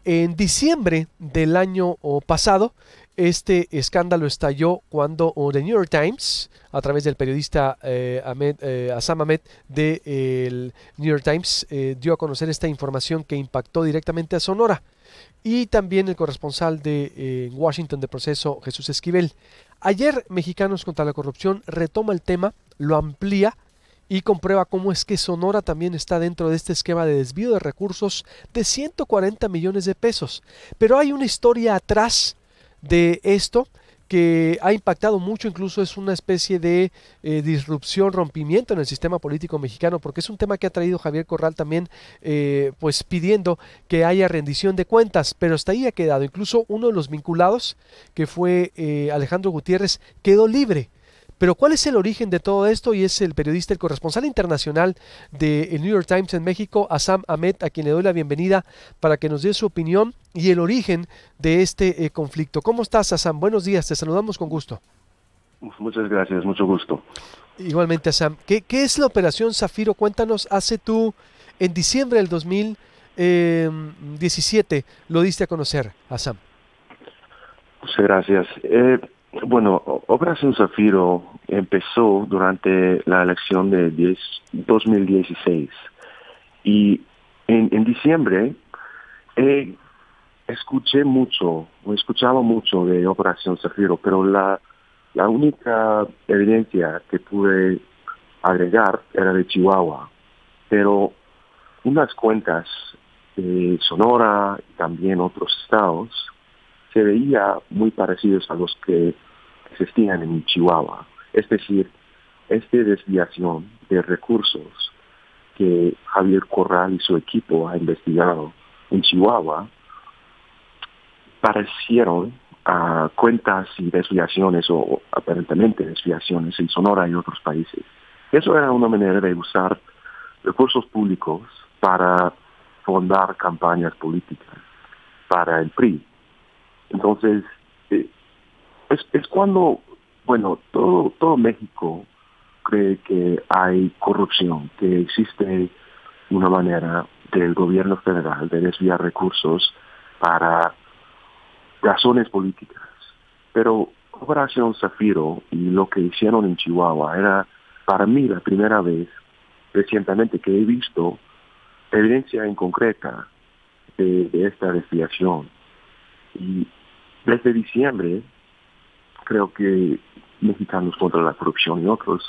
En diciembre del año pasado, este escándalo estalló cuando The New York Times, a través del periodista Assam Ahmed del New York Times, dio a conocer esta información que impactó directamente a Sonora. Y también el corresponsal de Washington de Proceso, Jesús Esquivel. Ayer, Mexicanos contra la Corrupción retoma el tema, lo amplía y comprueba cómo es que Sonora también está dentro de este esquema de desvío de recursos de 140 millones de pesos. Pero hay una historia atrás de esto que ha impactado mucho, incluso es una especie de disrupción, rompimiento en el sistema político mexicano, porque es un tema que ha traído Javier Corral también, pues pidiendo que haya rendición de cuentas, pero hasta ahí ha quedado. Incluso uno de los vinculados, que fue Alejandro Gutiérrez, quedó libre. Pero ¿cuál es el origen de todo esto? Y es el periodista, el corresponsal internacional del New York Times en México, Assam Ahmed, a quien le doy la bienvenida para que nos dé su opinión y el origen de este conflicto. ¿Cómo estás, Assam? Buenos días, te saludamos con gusto. Muchas gracias, mucho gusto. Igualmente, Assam. ¿Qué es la Operación Zafiro? Cuéntanos, hace tú, en diciembre del 2017, lo diste a conocer, Assam. Muchas gracias. Bueno, Operación Zafiro empezó durante la elección de 2016 y en diciembre escuchaba mucho de Operación Zafiro, pero la única evidencia que pude agregar era de Chihuahua, pero unas cuentas de Sonora y también otros estados se veía muy parecidos a los que existían en Chihuahua. Es decir, esta desviación de recursos que Javier Corral y su equipo ha investigado en Chihuahua parecieron a cuentas y desviaciones o aparentemente desviaciones en Sonora y otros países. Eso era una manera de usar recursos públicos para fundar campañas políticas para el PRI. Entonces, es cuando, bueno, todo México cree que hay corrupción, que existe una manera del gobierno federal de desviar recursos para razones políticas. Pero Operación Zafiro y lo que hicieron en Chihuahua era para mí la primera vez recientemente que he visto evidencia en concreta de esta desviación. Y desde diciembre, creo que Mexicanos contra la Corrupción y otros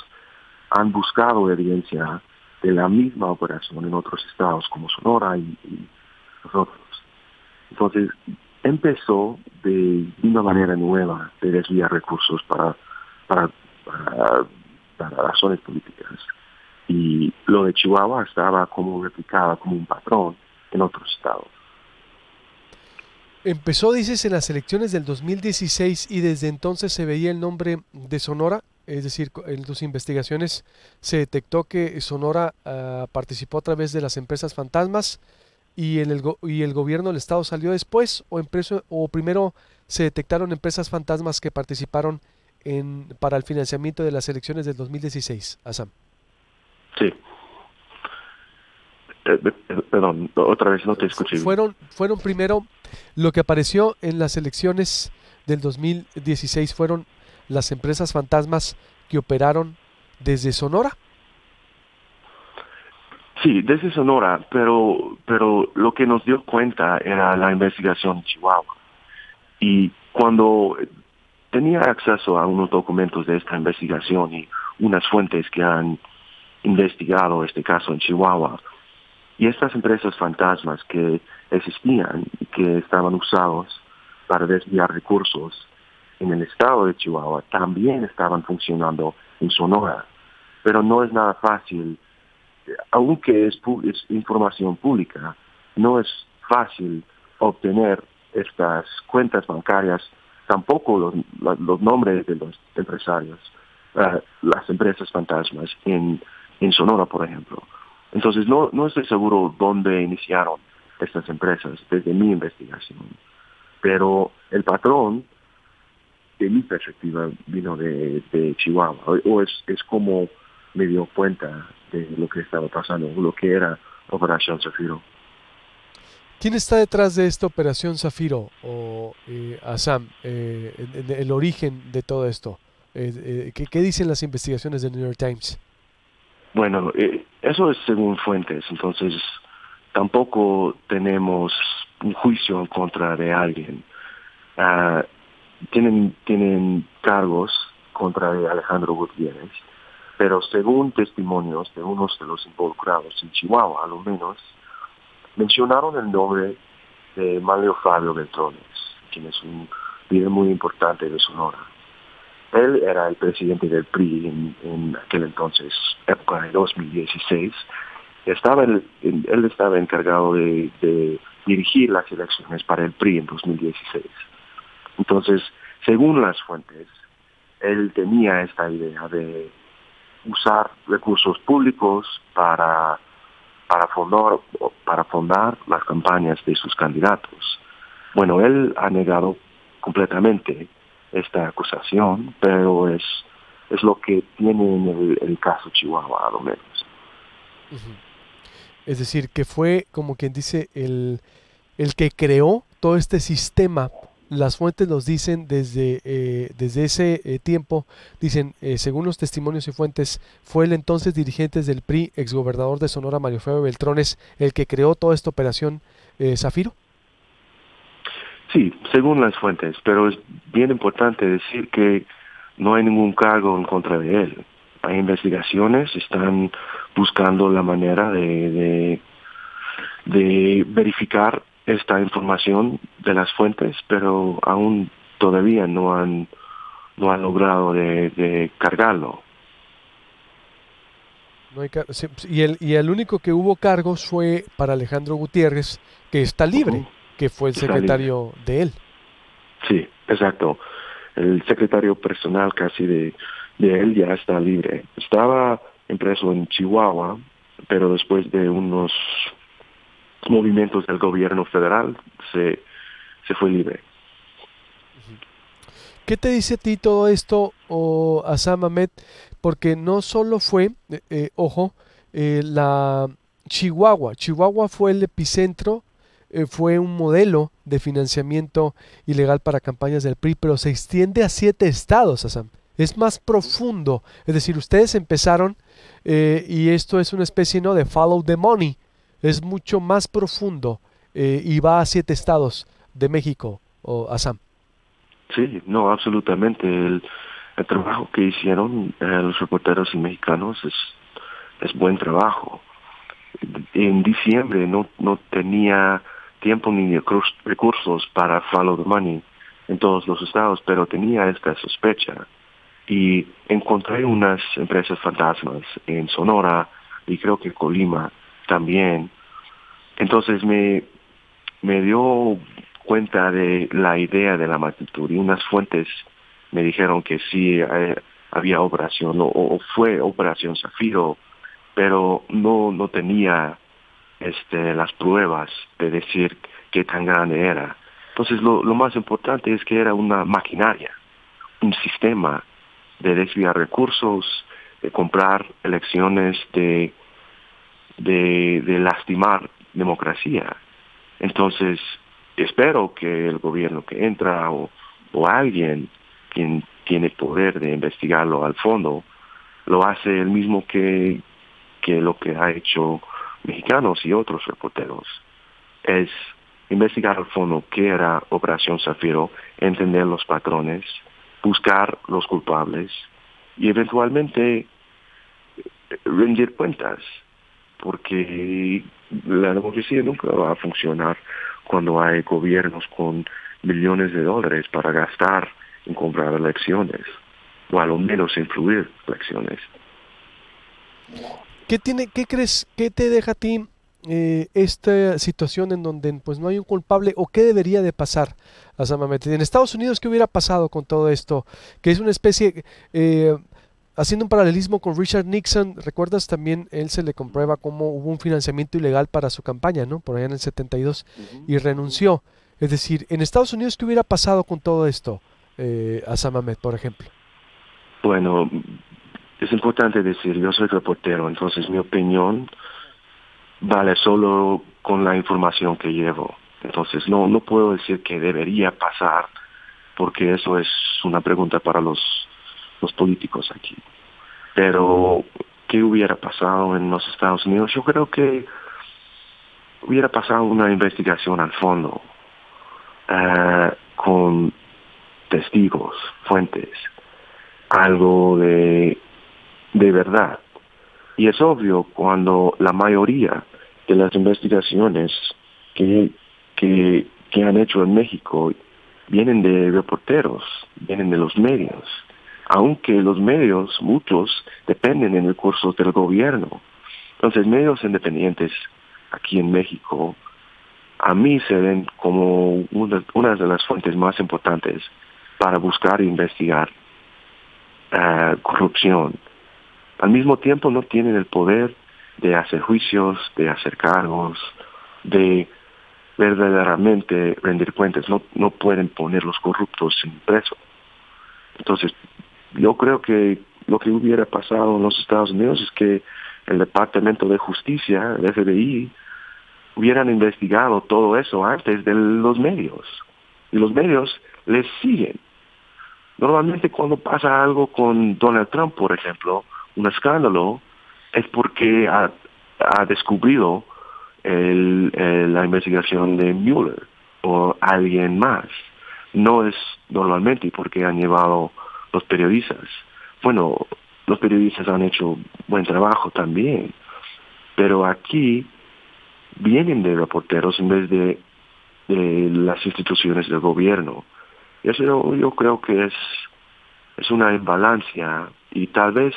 han buscado evidencia de la misma operación en otros estados como Sonora y los otros. Entonces, empezó de una manera nueva de desviar recursos para razones políticas. Y lo de Chihuahua estaba como replicada como un patrón en otros estados. Empezó, dices, en las elecciones del 2016 y desde entonces se veía el nombre de Sonora, es decir, en tus investigaciones se detectó que Sonora participó a través de las empresas fantasmas y el gobierno del estado salió después o primero se detectaron empresas fantasmas que participaron para el financiamiento de las elecciones del 2016, Assam. Sí. Perdón, otra vez no te escuché. Fueron primero lo que apareció en las elecciones del 2016 fueron las empresas fantasmas que operaron desde Sonora. Sí, desde Sonora, pero lo que nos dio cuenta era la investigación en Chihuahua. Y cuando tenía acceso a unos documentos de esta investigación y unas fuentes que han investigado este caso en Chihuahua, y estas empresas fantasmas que existían y que estaban usados para desviar recursos en el estado de Chihuahua también estaban funcionando en Sonora. Pero no es nada fácil, aunque es información pública, no es fácil obtener estas cuentas bancarias, tampoco los nombres de los empresarios, las empresas fantasmas en Sonora, por ejemplo. Entonces, no estoy seguro dónde iniciaron estas empresas desde mi investigación, pero el patrón, de mi perspectiva, vino de Chihuahua, o es como me dio cuenta de lo que estaba pasando, lo que era Operación Zafiro. ¿Quién está detrás de esta operación Zafiro o Assam? El origen de todo esto. ¿Qué dicen las investigaciones del New York Times? Bueno, eso es según fuentes, entonces tampoco tenemos un juicio en contra de alguien. Ah, tienen cargos contra de Alejandro Gutiérrez, pero según testimonios de unos de los involucrados en Chihuahua, a lo menos, mencionaron el nombre de Manlio Fabio Beltrones, quien es un líder muy importante de Sonora. Él era el presidente del PRI en aquel entonces, época de 2016. Él estaba encargado de dirigir las elecciones para el PRI en 2016. Entonces, según las fuentes, él tenía esta idea de usar recursos públicos para fondar las campañas de sus candidatos. Bueno, él ha negado completamente esta acusación, pero es lo que tiene en el caso Chihuahua, a lo menos. Ujú. Es decir, que fue, como quien dice, el que creó todo este sistema. Las fuentes nos dicen desde ese tiempo, dicen, según los testimonios y fuentes, fue el entonces dirigente del PRI, exgobernador de Sonora, Mario Fabio Beltrones, el que creó toda esta operación Zafiro. Sí, según las fuentes, pero es bien importante decir que no hay ningún cargo en contra de él. Hay investigaciones, están buscando la manera de verificar esta información de las fuentes, pero aún todavía no han logrado de cargarlo. No hay sí, y el único que hubo cargos fue para Alejandro Gutiérrez, que está libre, Uh-huh. que fue el Está libre. secretario de él. Sí, exacto. El secretario personal casi de él ya está libre. Estaba preso en Chihuahua, pero después de unos movimientos del gobierno federal se fue libre. ¿Qué te dice a ti todo esto, Assam Ahmed? Porque no solo fue, ojo, la Chihuahua fue el epicentro, fue un modelo de financiamiento ilegal para campañas del PRI, pero se extiende a 7 estados, Assam. Es más profundo. Es decir, ustedes empezaron y esto es una especie, ¿no?, de follow the money. Es mucho más profundo y va a 7 estados de México, Assam. Sí, no, absolutamente. El trabajo que hicieron los reporteros y mexicanos es buen trabajo. En diciembre no tenía tiempo ni recursos para follow the money en todos los estados, pero tenía esta sospecha. Y encontré unas empresas fantasmas en Sonora y creo que Colima también. Entonces me dio cuenta de la idea de la magnitud y unas fuentes me dijeron que sí había operación o fue operación Zafiro, pero no tenía las pruebas de decir qué tan grande era. Entonces lo más importante es que era una maquinaria, un sistema de desviar recursos, de comprar elecciones, de lastimar democracia. Entonces, espero que el gobierno que entra o alguien quien tiene poder de investigarlo al fondo, lo hace el mismo que lo que ha hecho mexicanos y otros reporteros. Es investigar al fondo qué era Operación Zafiro, entender los patrones, buscar los culpables y eventualmente rendir cuentas, porque la democracia nunca va a funcionar cuando hay gobiernos con millones de dólares para gastar en comprar elecciones, o a lo menos influir elecciones. ¿Qué crees, qué te deja a ti esta situación en donde pues no hay un culpable o qué debería de pasar a Samamet? En Estados Unidos, ¿qué hubiera pasado con todo esto? Que es una especie, haciendo un paralelismo con Richard Nixon, recuerdas también, él se le comprueba cómo hubo un financiamiento ilegal para su campaña, ¿no? Por allá en el 72 y renunció. Es decir, en Estados Unidos, ¿qué hubiera pasado con todo esto a Samamet, por ejemplo? Bueno, es importante decir, yo soy reportero, entonces mi opinión vale solo con la información que llevo. Entonces no puedo decir que debería pasar, porque eso es una pregunta para los políticos aquí. Pero, ¿qué hubiera pasado en los Estados Unidos? Yo creo que hubiera pasado una investigación al fondo, con testigos, fuentes, algo de verdad. Y es obvio cuando la mayoría de las investigaciones que, que han hecho en México vienen de reporteros, vienen de los medios, aunque los medios, muchos, dependen en recursos del gobierno. Entonces, medios independientes aquí en México, a mí se ven como una de las fuentes más importantes para buscar e investigar corrupción. Al mismo tiempo no tienen el poder de hacer juicios, de hacer cargos, de verdaderamente rendir cuentas. No pueden poner los corruptos en preso. Entonces, yo creo que lo que hubiera pasado en los Estados Unidos es que el Departamento de Justicia, el FBI, hubieran investigado todo eso antes de los medios. Y los medios les siguen. Normalmente cuando pasa algo con Donald Trump, por ejemplo, un escándalo, es porque ha descubrido la investigación de Mueller o alguien más. No es normalmente porque han llevado los periodistas. Bueno, los periodistas han hecho buen trabajo también, pero aquí vienen de reporteros en vez de las instituciones del gobierno. Y eso yo creo que es una imbalancia y tal vez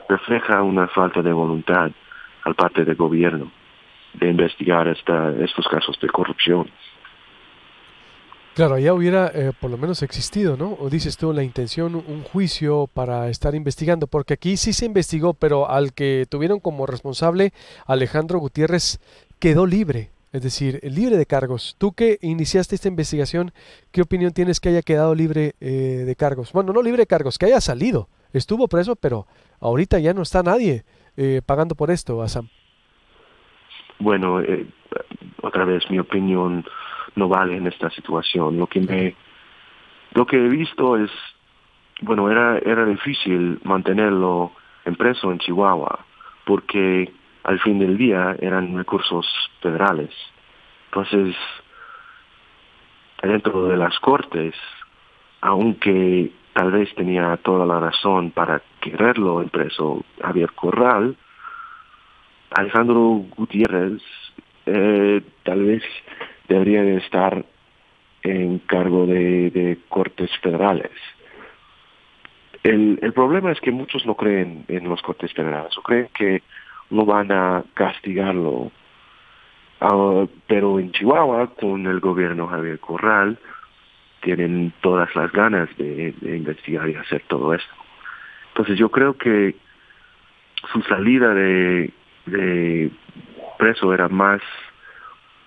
refleja una falta de voluntad al parte del gobierno de investigar estos casos de corrupción. Claro, allá hubiera por lo menos existido, ¿no? O dices tú, la intención, un juicio para estar investigando, porque aquí sí se investigó, pero al que tuvieron como responsable, Alejandro Gutiérrez, quedó libre, es decir, libre de cargos. Tú que iniciaste esta investigación, ¿qué opinión tienes que haya quedado libre de cargos? Bueno, no libre de cargos, que haya salido. Estuvo preso, pero ahorita ya no está nadie pagando por esto, Asam. Bueno, otra vez mi opinión no vale en esta situación. Okay. Lo que he visto es, bueno, era difícil mantenerlo en preso en Chihuahua, porque al fin del día eran recursos federales. Entonces, dentro de las cortes, aunque tal vez tenía toda la razón para quererlo en preso, Javier Corral, Alejandro Gutiérrez tal vez debería de estar en cargo de cortes federales. El problema es que muchos no creen en los cortes federales, o creen que no van a castigarlo. Pero en Chihuahua, con el gobierno Javier Corral, tienen todas las ganas de investigar y hacer todo esto. Entonces yo creo que su salida de preso era más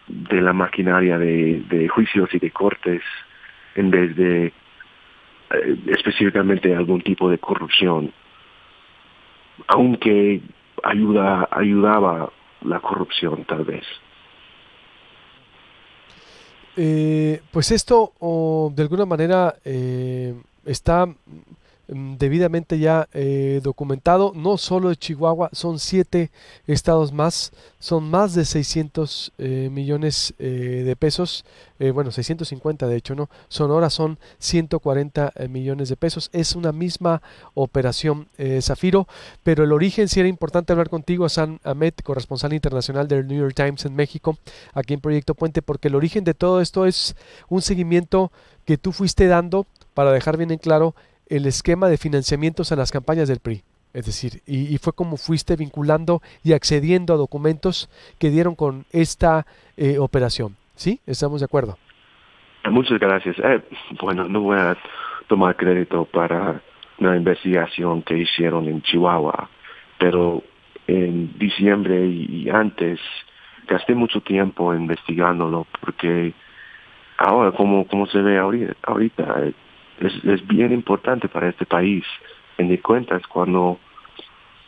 de la maquinaria de juicios y de cortes en vez de específicamente algún tipo de corrupción, aunque ayudaba la corrupción tal vez. Pues esto de alguna manera está debidamente ya documentado, no solo de Chihuahua, son 7 estados más, son más de 600 millones de pesos, bueno, 650 de hecho, ¿no? Sonora son 140 millones de pesos, es una misma operación Zafiro, pero el origen sí era importante hablar contigo, Hassan Ahmed, corresponsal internacional del New York Times en México, aquí en Proyecto Puente, porque el origen de todo esto es un seguimiento que tú fuiste dando para dejar bien en claro el esquema de financiamientos a las campañas del PRI. Es decir, y fue como fuiste vinculando y accediendo a documentos que dieron con esta operación. ¿Sí? ¿Estamos de acuerdo? Muchas gracias. Bueno, no voy a tomar crédito para la investigación que hicieron en Chihuahua, pero en diciembre y antes gasté mucho tiempo investigándolo porque ahora, como se ve ahorita es bien importante para este país rendir cuentas cuando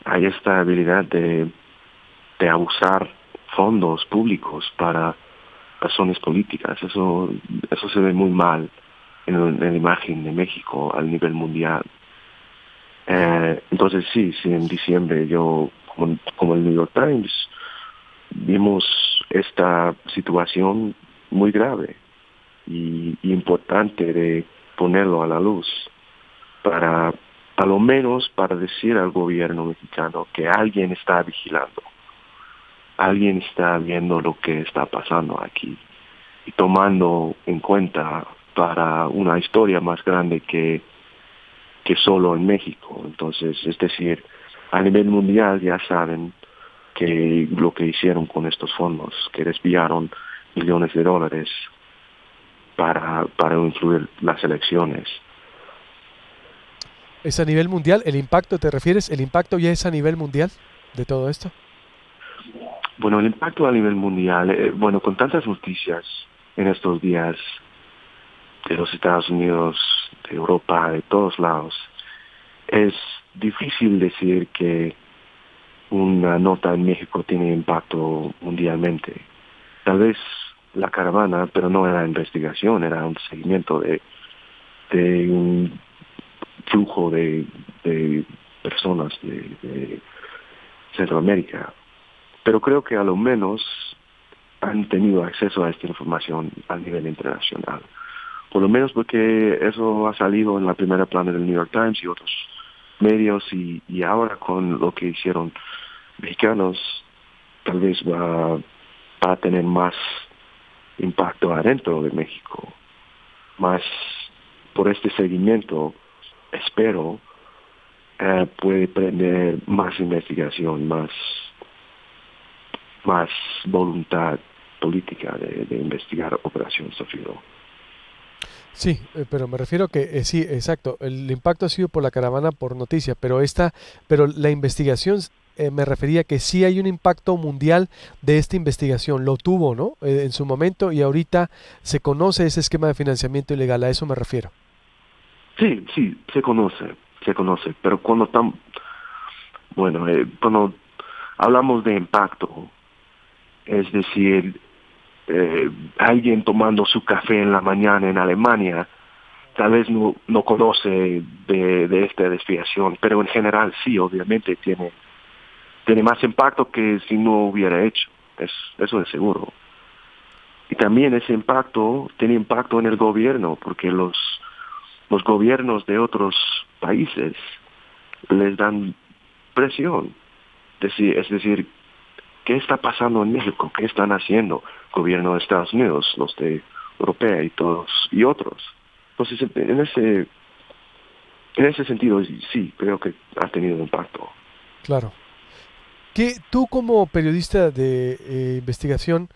hay esta habilidad de abusar fondos públicos para razones políticas. Eso se ve muy mal en la imagen de México a nivel mundial. Entonces sí, en diciembre yo, como el New York Times, vimos esta situación muy grave y importante de ponerlo a la luz para, a lo menos para decir al gobierno mexicano que alguien está vigilando, alguien está viendo lo que está pasando aquí y tomando en cuenta para una historia más grande que solo en México. Entonces, es decir, a nivel mundial ya saben que lo que hicieron con estos fondos, que desviaron millones de dólares para influir las elecciones. ¿Es a nivel mundial? ¿El impacto, te refieres? ¿El impacto ya es a nivel mundial de todo esto? Bueno, el impacto a nivel mundial, bueno, con tantas noticias en estos días de los Estados Unidos, de Europa, de todos lados, es difícil decir que una nota en México tiene impacto mundialmente. Tal vez la caravana, pero no era investigación, era un seguimiento de un flujo de personas de Centroamérica. Pero creo que a lo menos han tenido acceso a esta información a nivel internacional. Por lo menos porque eso ha salido en la primera plana del New York Times y otros medios, y ahora con lo que hicieron mexicanos, tal vez va a tener más impacto adentro de México. Más por este seguimiento, espero, puede prender más investigación, más voluntad política de investigar Operación Zafiro. Sí, pero me refiero que sí, exacto. El impacto ha sido por la caravana, por noticia, pero la investigación, me refería que sí hay un impacto mundial de esta investigación. Lo tuvo, ¿no? En su momento, y ahorita se conoce ese esquema de financiamiento ilegal. A eso me refiero. Sí, se conoce, pero cuando hablamos de impacto, es decir, alguien tomando su café en la mañana en Alemania, tal vez no conoce de esta desviación, pero en general sí, obviamente tiene más impacto que si no hubiera hecho, eso es seguro. Y también ese impacto tiene impacto en el gobierno, porque los gobiernos de otros países les dan presión. Es decir, ¿qué está pasando en México? ¿Qué están haciendo el gobierno de Estados Unidos, los de Europea y todos y otros? Entonces, en ese sentido, sí, creo que ha tenido impacto. Claro. ¿Qué, tú como periodista de investigación,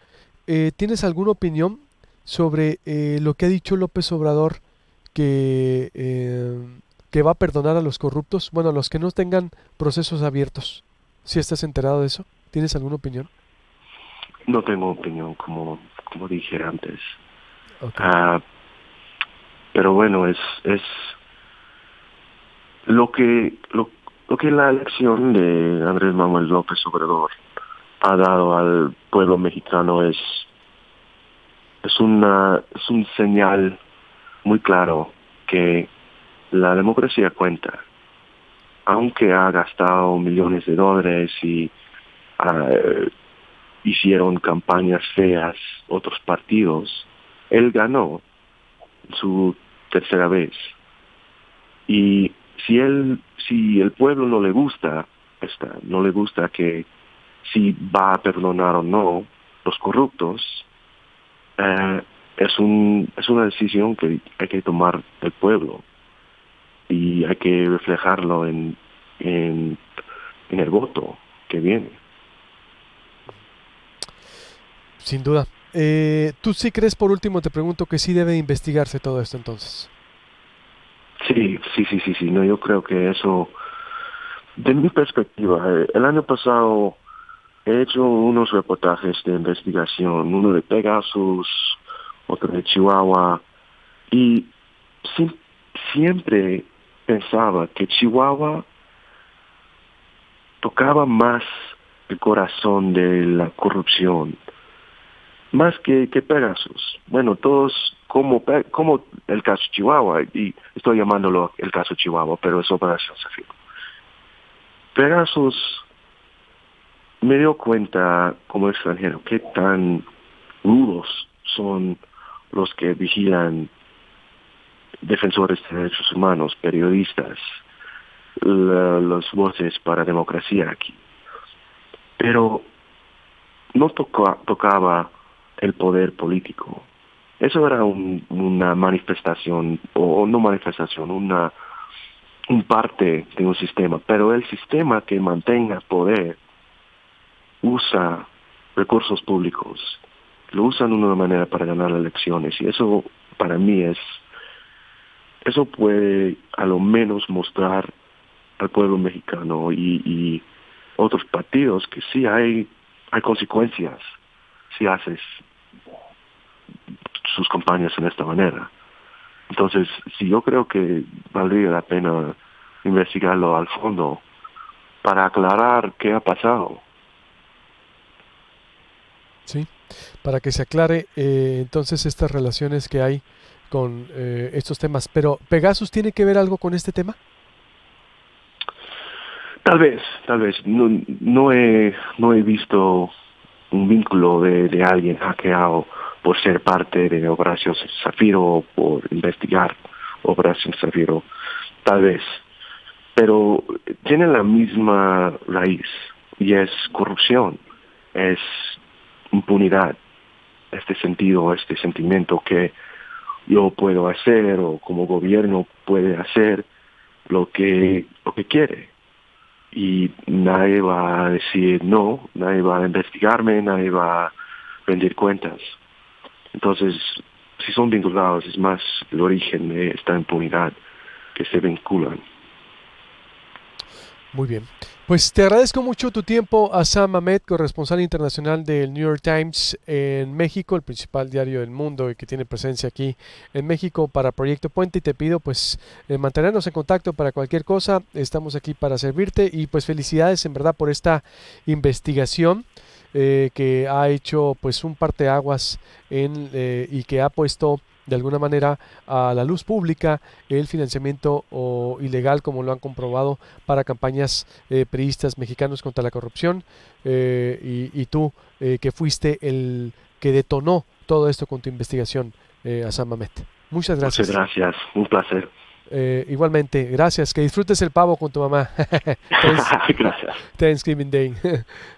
tienes alguna opinión sobre lo que ha dicho López Obrador que, que va a perdonar a los corruptos? Bueno, a los que no tengan procesos abiertos. ¿Si estás enterado de eso? ¿Tienes alguna opinión? No tengo opinión, como dije antes. Okay. Pero bueno, es lo que la elección de Andrés Manuel López Obrador ha dado al pueblo mexicano es un señal muy claro que la democracia cuenta. Aunque ha gastado millones de dólares y hicieron campañas feas otros partidos, él ganó su tercera vez. Y si el pueblo no le gusta que si va a perdonar o no los corruptos, es una decisión que hay que tomar el pueblo y hay que reflejarlo en el voto que viene. Sin duda. ¿Tú sí crees, por último, te pregunto, que sí debe investigarse todo esto entonces? Sí. No, yo creo que eso, de mi perspectiva, el año pasado he hecho unos reportajes de investigación, uno de Pegasus, otro de Chihuahua, y siempre pensaba que Chihuahua tocaba más el corazón de la corrupción, más que Pegasus. Bueno, todos, como el caso Chihuahua, y estoy llamándolo el caso Chihuahua, pero es Operación Zafiro. Pegasus me dio cuenta como extranjero qué tan rudos son los que vigilan defensores de derechos humanos, periodistas, las voces para democracia aquí. Pero no tocaba el poder político. Eso era una manifestación, o no manifestación, un parte de un sistema. Pero el sistema que mantenga poder usa recursos públicos, lo usan de una manera para ganar las elecciones. Y eso, para mí, eso puede a lo menos mostrar al pueblo mexicano y otros partidos que sí hay consecuencias si haces sus campañas en esta manera. Entonces, sí, yo creo que valdría la pena investigarlo al fondo para aclarar qué ha pasado. Sí, para que se aclare entonces estas relaciones que hay con estos temas. Pero, ¿Pegasus tiene que ver algo con este tema? Tal vez. No he visto un vínculo de alguien hackeado por ser parte de Operación Zafiro o por investigar Operación Zafiro. Tal vez. Pero tiene la misma raíz y es corrupción, es impunidad, este sentimiento que yo puedo hacer o como gobierno puede hacer lo que quiere. Y nadie va a decir no, nadie va a investigarme, nadie va a rendir cuentas. Entonces, si son vinculados, es más el origen de esta impunidad que se vinculan. Muy bien. Pues te agradezco mucho tu tiempo, Assam Ahmed, corresponsal internacional del New York Times en México, el principal diario del mundo y que tiene presencia aquí en México para Proyecto Puente, y te pido pues mantenernos en contacto para cualquier cosa. Estamos aquí para servirte y pues felicidades en verdad por esta investigación que ha hecho pues un parteaguas y que ha puesto de alguna manera a la luz pública el financiamiento ilegal, como lo han comprobado, para campañas priistas mexicanos contra la corrupción, y tú que fuiste el que detonó todo esto con tu investigación, Assam Ahmed. Muchas gracias. Muchas gracias, un placer. Igualmente, gracias. Que disfrutes el pavo con tu mamá. Gracias. Thanksgiving Day.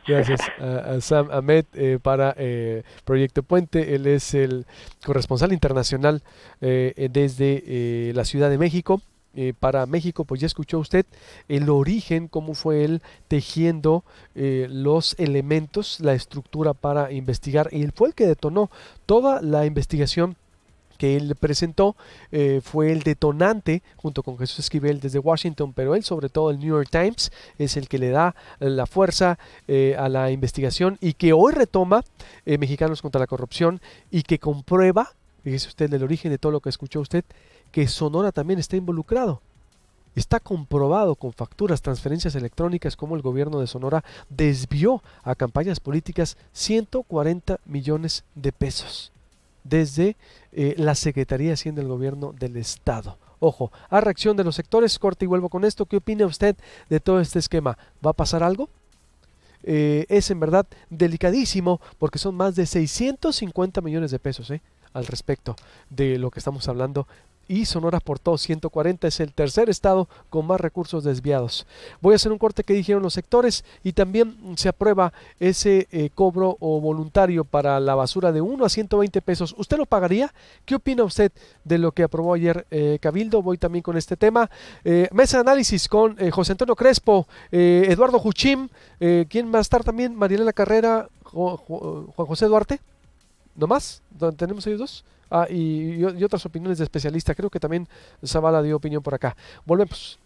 Gracias a Assam Ahmed para Proyecto Puente. Él es el corresponsal internacional desde la Ciudad de México. Para México, pues ya escuchó usted el origen, cómo fue él tejiendo los elementos, la estructura para investigar, y él fue el que detonó toda la investigación que él presentó. Fue el detonante junto con Jesús Esquivel desde Washington, pero él, sobre todo el New York Times, es el que le da la fuerza a la investigación y que hoy retoma Mexicanos contra la Corrupción, y que comprueba, fíjese usted, el origen de todo lo que escuchó usted, que Sonora también está involucrado. Está comprobado con facturas, transferencias electrónicas, cómo el gobierno de Sonora desvió a campañas políticas 140 millones de pesos desde la Secretaría de Hacienda del Gobierno del Estado. Ojo, a reacción de los sectores. Corte y vuelvo con esto. ¿Qué opina usted de todo este esquema? ¿Va a pasar algo? Es en verdad delicadísimo, porque son más de 650 millones de pesos al respecto de lo que estamos hablando. Y Sonora aportó 140, es el tercer estado con más recursos desviados. Voy a hacer un corte que dijeron los sectores, y también se aprueba ese cobro o voluntario para la basura de 1 a 120 pesos. ¿Usted lo pagaría? ¿Qué opina usted de lo que aprobó ayer Cabildo? Voy también con este tema. Mesa de análisis con José Antonio Crespo, Eduardo Juchim, ¿quién va a estar también? Mariela Carrera, Juan José Duarte. ¿No más? ¿Tenemos ellos dos? Y otras opiniones de especialistas. Creo que también Zavala dio opinión por acá. Volvemos.